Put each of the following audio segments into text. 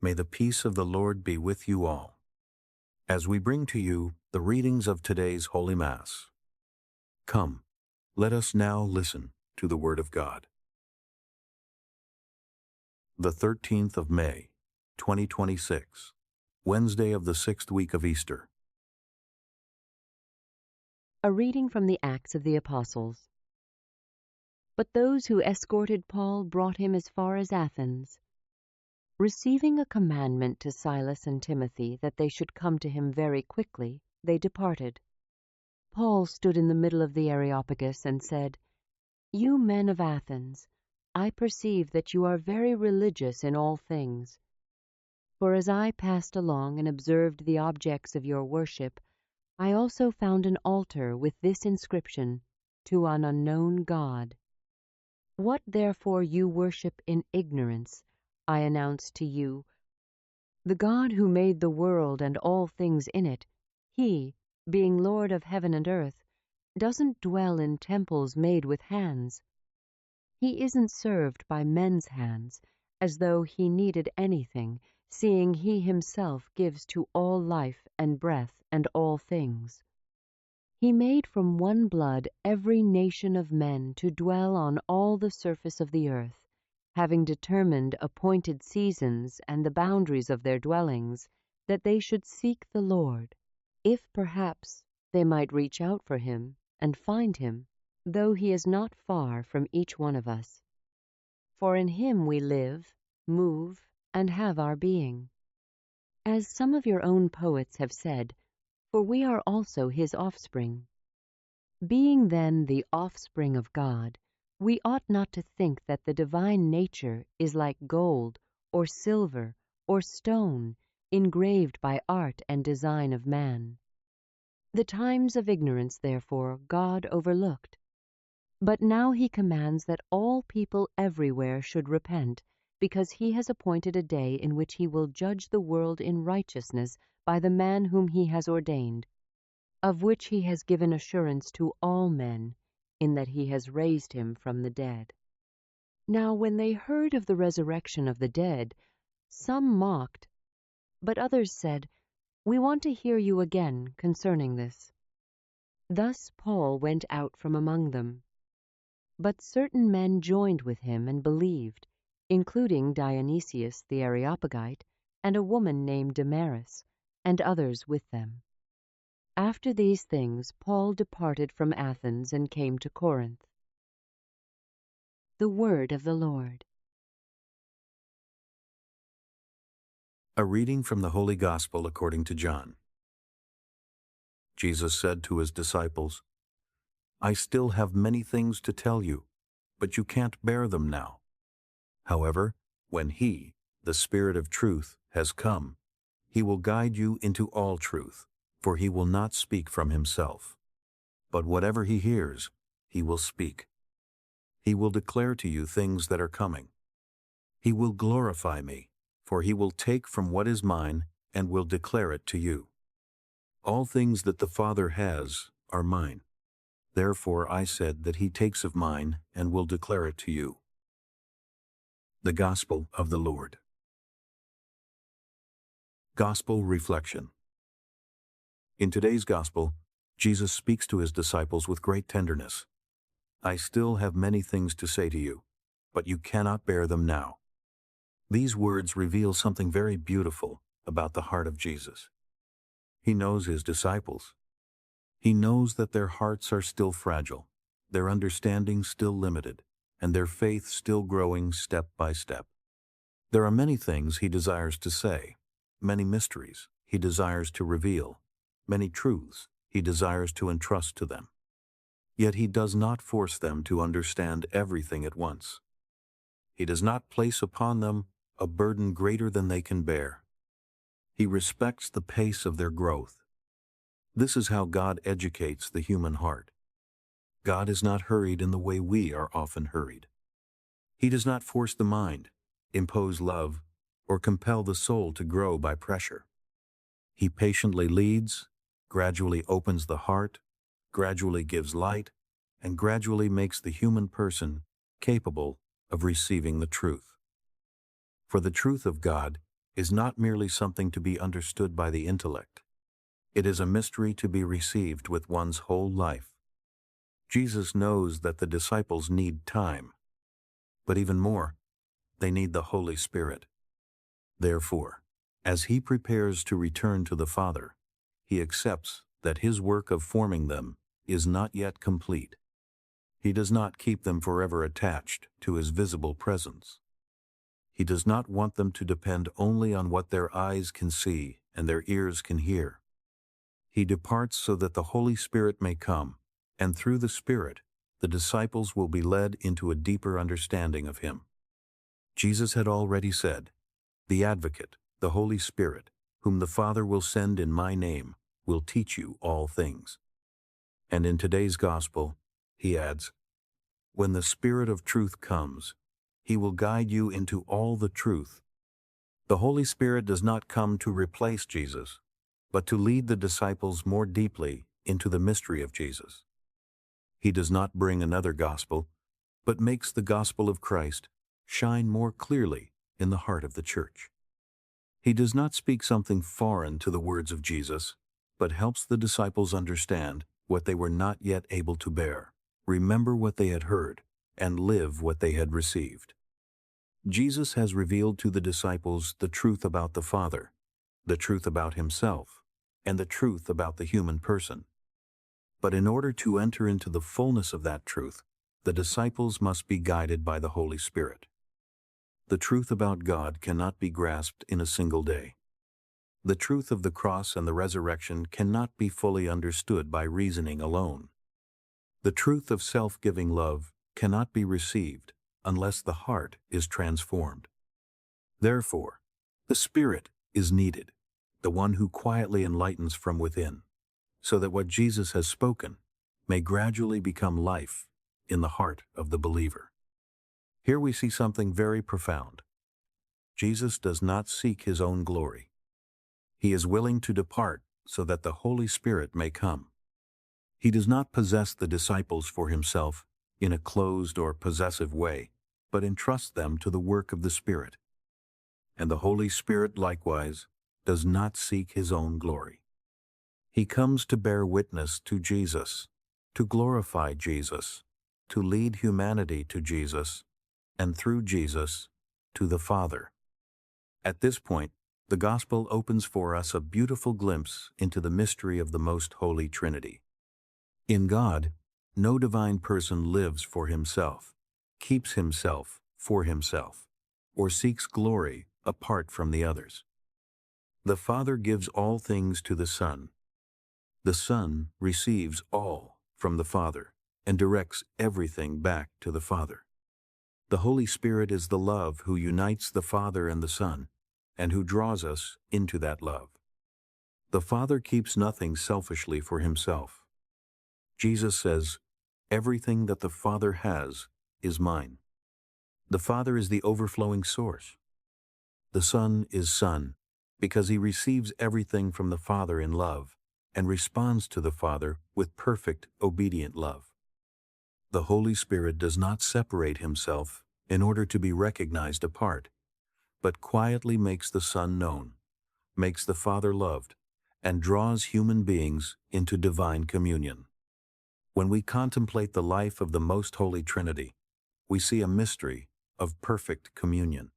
May the peace of the Lord be with you all. As we bring to you the readings of today's Holy Mass, come, let us now listen to the Word of God. The 13th of May, 2026, Wednesday of the 6th week of Easter. A reading from the Acts of the Apostles. But those who escorted Paul brought him as far as Athens. Receiving a commandment to Silas and Timothy that they should come to him very quickly, they departed. Paul stood in the middle of the Areopagus and said, "You men of Athens, I perceive that you are very religious in all things. For as I passed along and observed the objects of your worship, I also found an altar with this inscription, 'To an unknown God.' What therefore you worship in ignorance, I announce to you. The God who made the world and all things in it, He, being Lord of heaven and earth, doesn't dwell in temples made with hands. He isn't served by men's hands, as though He needed anything, seeing He Himself gives to all life and breath and all things. He made from one blood every nation of men to dwell on all the surface of the earth, having determined appointed seasons and the boundaries of their dwellings, that they should seek the Lord, if perhaps they might reach out for Him and find Him, though He is not far from each one of us. For in Him we live, move, and have our being. As some of your own poets have said, for we are also His offspring. Being then the offspring of God, we ought not to think that the divine nature is like gold or silver or stone engraved by art and design of man. The times of ignorance, therefore, God overlooked. But now He commands that all people everywhere should repent, because He has appointed a day in which He will judge the world in righteousness by the man whom He has ordained, of which He has given assurance to all men, in that He has raised Him from the dead." Now when they heard of the resurrection of the dead, some mocked, but others said, "We want to hear you again concerning this." Thus Paul went out from among them. But certain men joined with him and believed, including Dionysius the Areopagite and a woman named Damaris, and others with them. After these things Paul departed from Athens and came to Corinth. The Word of the Lord. A reading from the Holy Gospel according to John. Jesus said to His disciples, "I still have many things to tell you, but you can't bear them now. However, when He, the Spirit of truth, has come, He will guide you into all truth, for He will not speak from Himself. But whatever He hears, He will speak. He will declare to you things that are coming. He will glorify Me, for He will take from what is mine and will declare it to you. All things that the Father has are mine. Therefore I said that He takes of mine and will declare it to you." The Gospel of the Lord. Gospel Reflection. In today's Gospel, Jesus speaks to His disciples with great tenderness. "I still have many things to say to you, but you cannot bear them now." These words reveal something very beautiful about the heart of Jesus. He knows His disciples. He knows that their hearts are still fragile, their understanding still limited, and their faith still growing step by step. There are many things He desires to say, many mysteries He desires to reveal, many truths He desires to entrust to them. Yet He does not force them to understand everything at once. He does not place upon them a burden greater than they can bear. He respects the pace of their growth. This is how God educates the human heart. God is not hurried in the way we are often hurried. He does not force the mind, impose love, or compel the soul to grow by pressure. He patiently leads, gradually opens the heart, gradually gives light, and gradually makes the human person capable of receiving the truth. For the truth of God is not merely something to be understood by the intellect. It is a mystery to be received with one's whole life. Jesus knows that the disciples need time, but even more, they need the Holy Spirit. Therefore, as he prepares to return to the Father, he accepts that his work of forming them is not yet complete. He does not keep them forever attached to his visible presence. He does not want them to depend only on what their eyes can see and their ears can hear. He departs so that the Holy Spirit may come, and through the Spirit, the disciples will be led into a deeper understanding of him. Jesus had already said, "The Advocate, the Holy Spirit, whom the Father will send in my name, will teach you all things." And in today's Gospel, he adds, "When the Spirit of truth comes, he will guide you into all the truth." The Holy Spirit does not come to replace Jesus, but to lead the disciples more deeply into the mystery of Jesus. He does not bring another gospel, but makes the gospel of Christ shine more clearly in the heart of the church. He does not speak something foreign to the words of Jesus, but helps the disciples understand what they were not yet able to bear, remember what they had heard, and live what they had received. Jesus has revealed to the disciples the truth about the Father, the truth about himself, and the truth about the human person. But in order to enter into the fullness of that truth, the disciples must be guided by the Holy Spirit. The truth about God cannot be grasped in a single day. The truth of the cross and the resurrection cannot be fully understood by reasoning alone. The truth of self-giving love cannot be received unless the heart is transformed. Therefore, the Spirit is needed, the one who quietly enlightens from within, so that what Jesus has spoken may gradually become life in the heart of the believer. Here we see something very profound. Jesus does not seek his own glory. He is willing to depart so that the Holy Spirit may come. He does not possess the disciples for himself in a closed or possessive way, but entrusts them to the work of the Spirit. And the Holy Spirit likewise does not seek his own glory. He comes to bear witness to Jesus, to glorify Jesus, to lead humanity to Jesus, and through Jesus, to the Father. At this point, the Gospel opens for us a beautiful glimpse into the mystery of the Most Holy Trinity. In God, no divine person lives for himself, keeps himself for himself, or seeks glory apart from the others. The Father gives all things to the Son. The Son receives all from the Father and directs everything back to the Father. The Holy Spirit is the love who unites the Father and the Son, and who draws us into that love. The Father keeps nothing selfishly for himself. Jesus says, "Everything that the Father has is mine." The Father is the overflowing source. The Son is Son because he receives everything from the Father in love and responds to the Father with perfect, obedient love. The Holy Spirit does not separate himself in order to be recognized apart, but quietly makes the Son known, makes the Father loved, and draws human beings into divine communion. When we contemplate the life of the Most Holy Trinity, we see a mystery of perfect communion.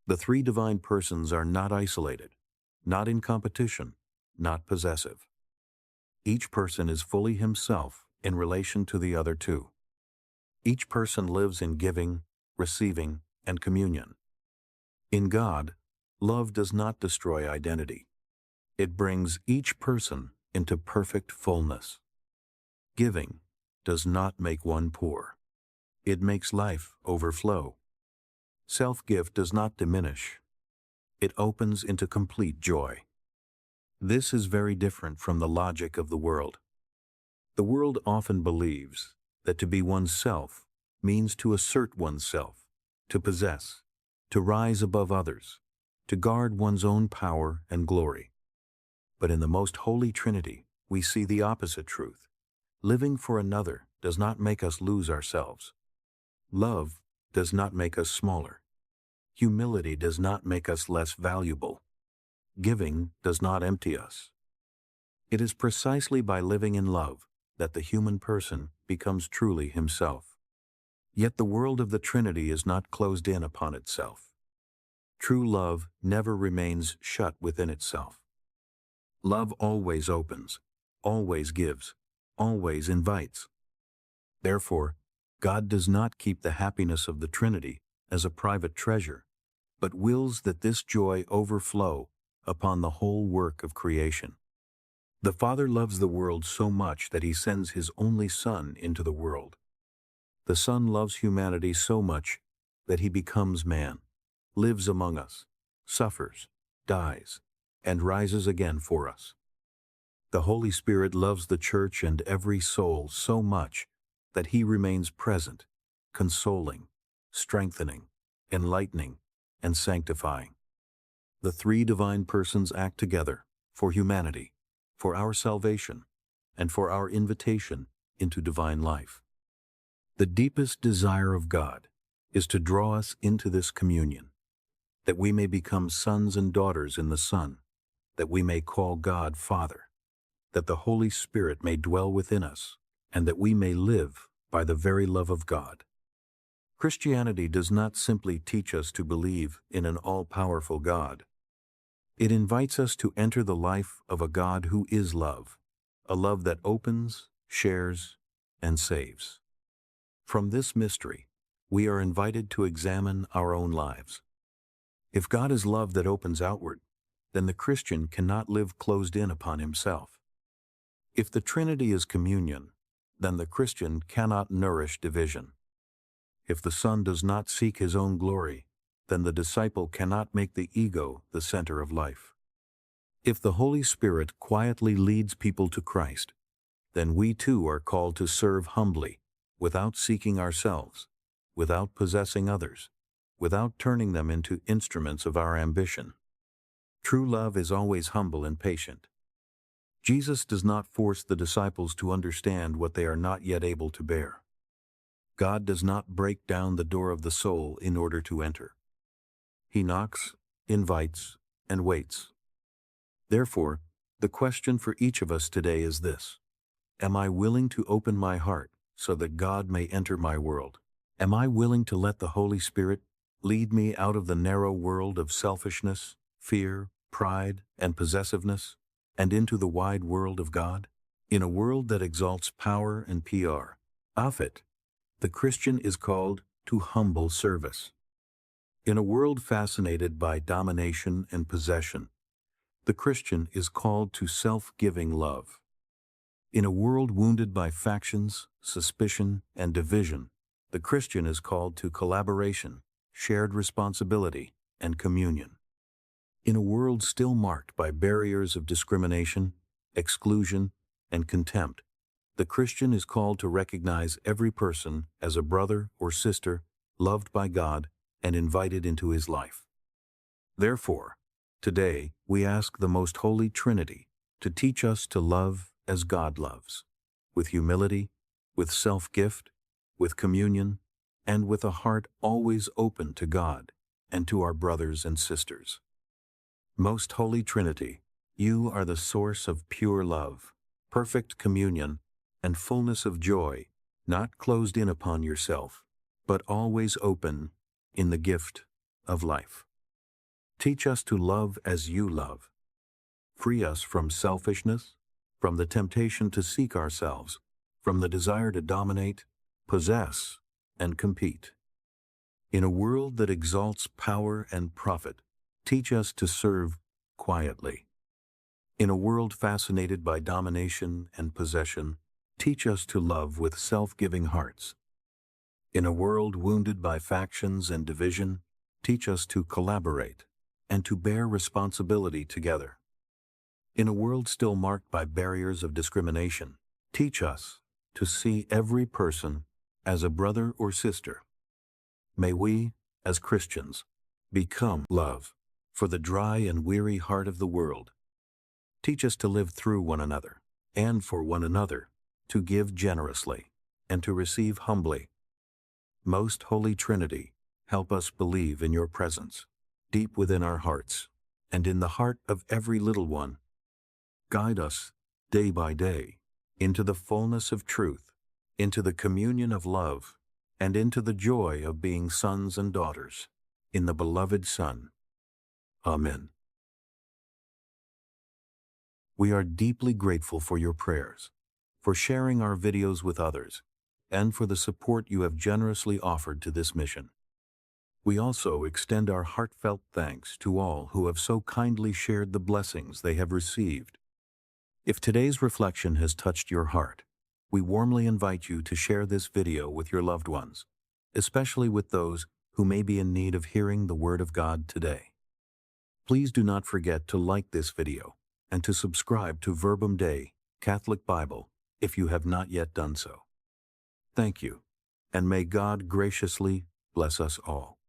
The three divine persons are not isolated, not in competition, not possessive. Each person is fully himself in relation to the other two. Each person lives in giving, receiving, and communion. In God, love does not destroy identity. It brings each person into perfect fullness. Giving does not make one poor. It makes life overflow. Self-gift does not diminish. It opens into complete joy. This is very different from the logic of the world. The world often believes that to be oneself means to assert oneself, to possess, to rise above others, to guard one's own power and glory. But in the Most Holy Trinity, we see the opposite truth. Living for another does not make us lose ourselves. Love does not make us smaller. Humility does not make us less valuable. Giving does not empty us. It is precisely by living in love that the human person becomes truly himself. Yet the world of the Trinity is not closed in upon itself. True love never remains shut within itself. Love always opens, always gives, always invites. Therefore, God does not keep the happiness of the Trinity as a private treasure, but wills that this joy overflow upon the whole work of creation. The Father loves the world so much that he sends his only Son into the world. The Son loves humanity so much that he becomes man, lives among us, suffers, dies, and rises again for us. The Holy Spirit loves the Church and every soul so much that he remains present, consoling, strengthening, enlightening, and sanctifying. The three divine persons act together for humanity, for our salvation, and for our invitation into divine life. The deepest desire of God is to draw us into this communion, that we may become sons and daughters in the Son, that we may call God Father, that the Holy Spirit may dwell within us, and that we may live by the very love of God. Christianity does not simply teach us to believe in an all-powerful God. It invites us to enter the life of a God who is love, a love that opens, shares, and saves. From this mystery, we are invited to examine our own lives. If God is love that opens outward, then the Christian cannot live closed in upon himself. If the Trinity is communion, then the Christian cannot nourish division. If the Son does not seek his own glory, then the disciple cannot make the ego the center of life. If the Holy Spirit quietly leads people to Christ, then we too are called to serve humbly, without seeking ourselves, without possessing others, without turning them into instruments of our ambition. True love is always humble and patient. Jesus does not force the disciples to understand what they are not yet able to bear. God does not break down the door of the soul in order to enter. He knocks, invites, and waits. Therefore, the question for each of us today is this: am I willing to open my heart so that God may enter my world? Am I willing to let the Holy Spirit lead me out of the narrow world of selfishness, fear, pride, and possessiveness, and into the wide world of God? In a world that exalts power and PR, affet, the Christian is called to humble service. In a world fascinated by domination and possession, the Christian is called to self-giving love. In a world wounded by factions, suspicion, and division, the Christian is called to collaboration, shared responsibility, and communion. In a world still marked by barriers of discrimination, exclusion, and contempt, the Christian is called to recognize every person as a brother or sister loved by God and invited into his life. Therefore, today we ask the Most Holy Trinity to teach us to love as God loves, with humility, with self-gift, with communion, and with a heart always open to God and to our brothers and sisters. Most Holy Trinity, you are the source of pure love, perfect communion, and fullness of joy, not closed in upon yourself, but always open in the gift of life. Teach us to love as you love. Free us from selfishness, from the temptation to seek ourselves, from the desire to dominate, possess, and compete. In a world that exalts power and profit, teach us to serve quietly. In a world fascinated by domination and possession, teach us to love with self-giving hearts. In a world wounded by factions and division, teach us to collaborate and to bear responsibility together. In a world still marked by barriers of discrimination, teach us to see every person as a brother or sister. May we, as Christians, become love for the dry and weary heart of the world. Teach us to live through one another, and for one another, to give generously, and to receive humbly. Most Holy Trinity, Help us believe in your presence, deep within our hearts, and in the heart of every little one. Guide us, day by day, into the fullness of truth, into the communion of love, and into the joy of being sons and daughters, in the beloved Son. Amen. We are deeply grateful for your prayers, for sharing our videos with others, and for the support you have generously offered to this mission. We also extend our heartfelt thanks to all who have so kindly shared the blessings they have received. If today's reflection has touched your heart, we warmly invite you to share this video with your loved ones, especially with those who may be in need of hearing the Word of God today. Please do not forget to like this video and to subscribe to Verbum Dei Catholic Bible if you have not yet done so. Thank you, and may God graciously bless us all.